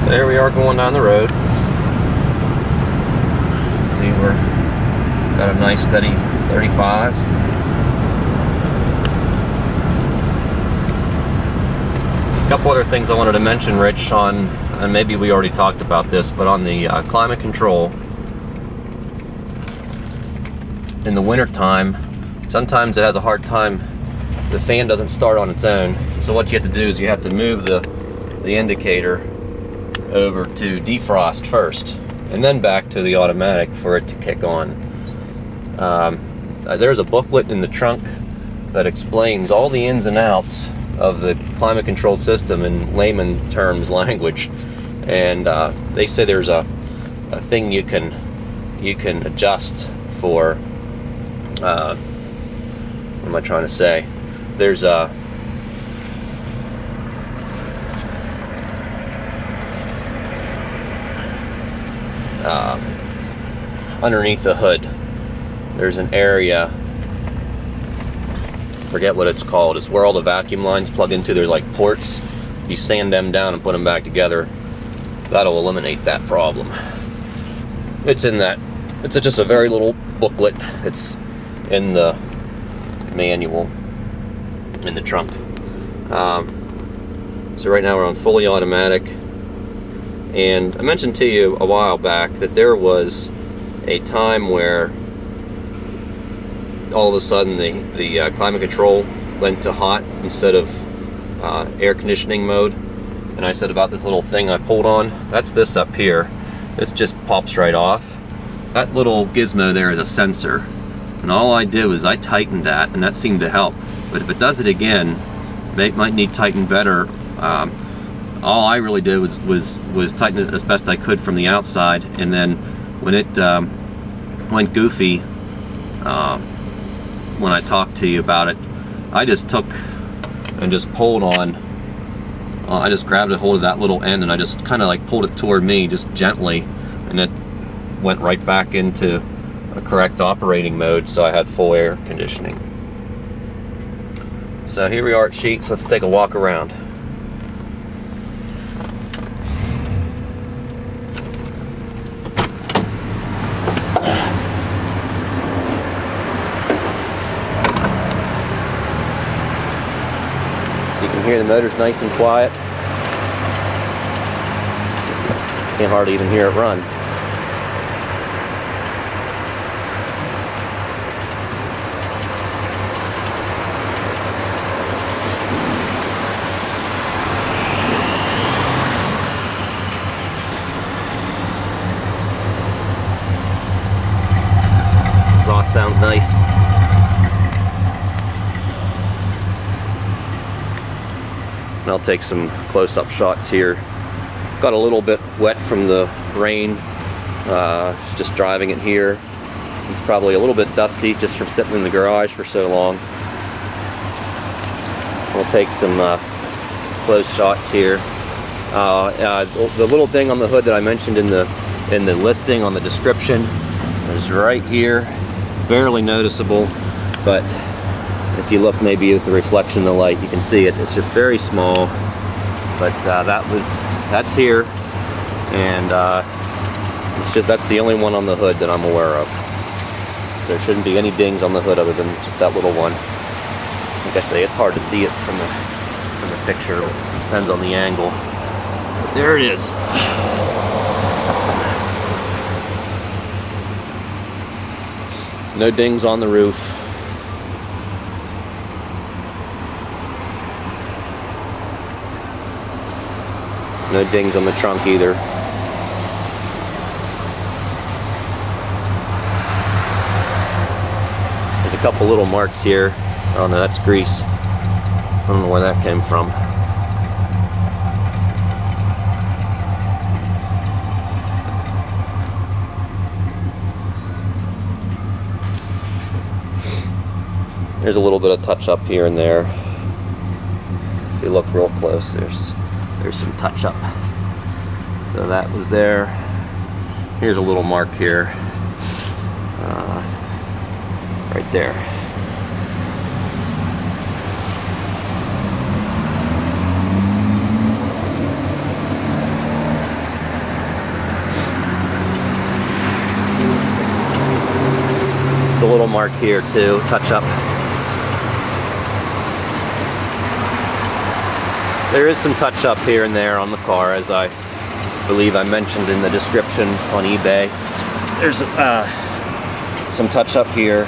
There we are going down the road. See, we're got a nice steady 35. A couple other things I wanted to mention, Rich, on, and maybe we already talked about this, but on the climate control, in the winter time, sometimes it has a hard time, the fan doesn't start on its own. So what you have to do is you have to move the indicator over to defrost first, and then back to the automatic for it to kick on. There's a booklet in the trunk that explains all the ins and outs of the climate control system in layman terms language, and they say there's a thing you can adjust for. What am I trying to say? There's a underneath the hood, there's an area, forget what it's called, it's where all the vacuum lines plug into. There's like ports. You sand them down and put them back together. That'll eliminate that problem. It's in that, it's just a very little booklet. It's in the manual in the trunk. So right now we're on fully automatic, and I mentioned to you a while back that there was a time where all of a sudden the climate control went to hot instead of air conditioning mode, and I said about this little thing I pulled on. That's this up here. This just pops right off. That little gizmo there is a sensor, and all I did was I tightened that, and that seemed to help. But if it does it again, it might need tightened better. All I really did was tighten it as best I could from the outside, and then when it went goofy, when I talked to you about it, I just took and just pulled on, I just grabbed a hold of that little end and I just kind of like pulled it toward me just gently, and it went right back into a correct operating mode, so I had full air conditioning. So here we are at Sheetz. Let's take a walk around. You can hear the motor's nice and quiet. Can't hardly even hear it run. Exhaust sounds nice. And I'll take some close-up shots here. Got a little bit wet from the rain, just driving it here. It's probably a little bit dusty just from sitting in the garage for so long. We'll take some close shots here. The little thing on the hood that I mentioned in the listing on the description is right here. It's barely noticeable, but if you look maybe with the reflection of the light, you can see it. It's just very small, but that's here, and that's the only one on the hood that I'm aware of. There shouldn't be any dings on the hood other than just that little one. Like I say, it's hard to see it from the picture. It depends on the angle. But there it is. No dings on the roof. No dings on the trunk either. There's a couple little marks here. Oh no, that's grease. I don't know where that came from. There's a little bit of touch up here and there. If you look real close, there's some touch up. So that was there. Here's a little mark here, right there. little mark here too, touch up. There is some touch up here and there on the car, as I believe I mentioned in the description on eBay. There's some touch up here.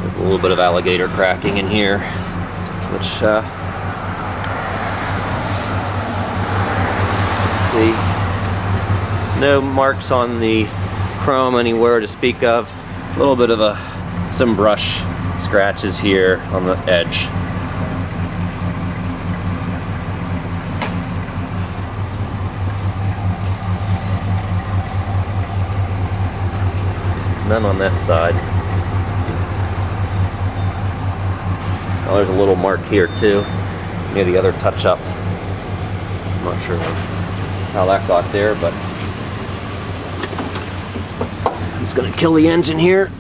There's a little bit of alligator cracking in here, which see, no marks on the chrome anywhere to speak of. A little bit of some brush scratches here on the edge. None on this side. Oh, there's a little mark here too, near the other touch-up. I'm not sure how that got there, but I'm just gonna kill the engine here.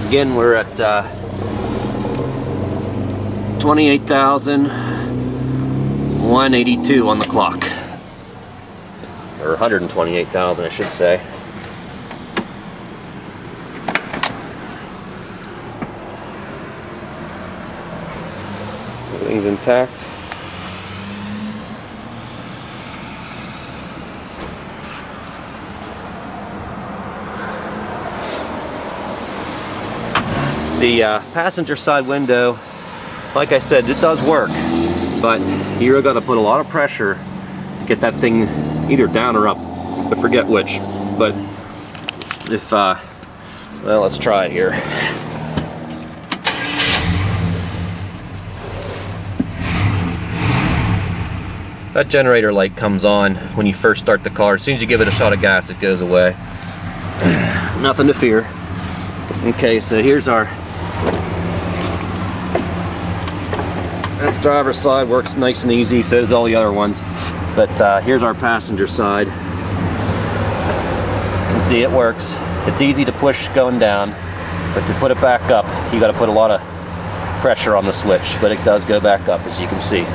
Again, we're at 28,182 on the clock, or 128,000, I should say. Everything's intact. The passenger side window, like I said, it does work, but you're going to put a lot of pressure to get that thing either down or up. I forget which, but if, well, let's try it here. That generator light comes on when you first start the car. As soon as you give it a shot of gas, it goes away. Nothing to fear. Okay, so here's our, that's driver's side, works nice and easy, so does all the other ones. But here's our passenger side. You can see it works. It's easy to push going down, but to put it back up, you got to put a lot of pressure on the switch, but it does go back up, as you can see.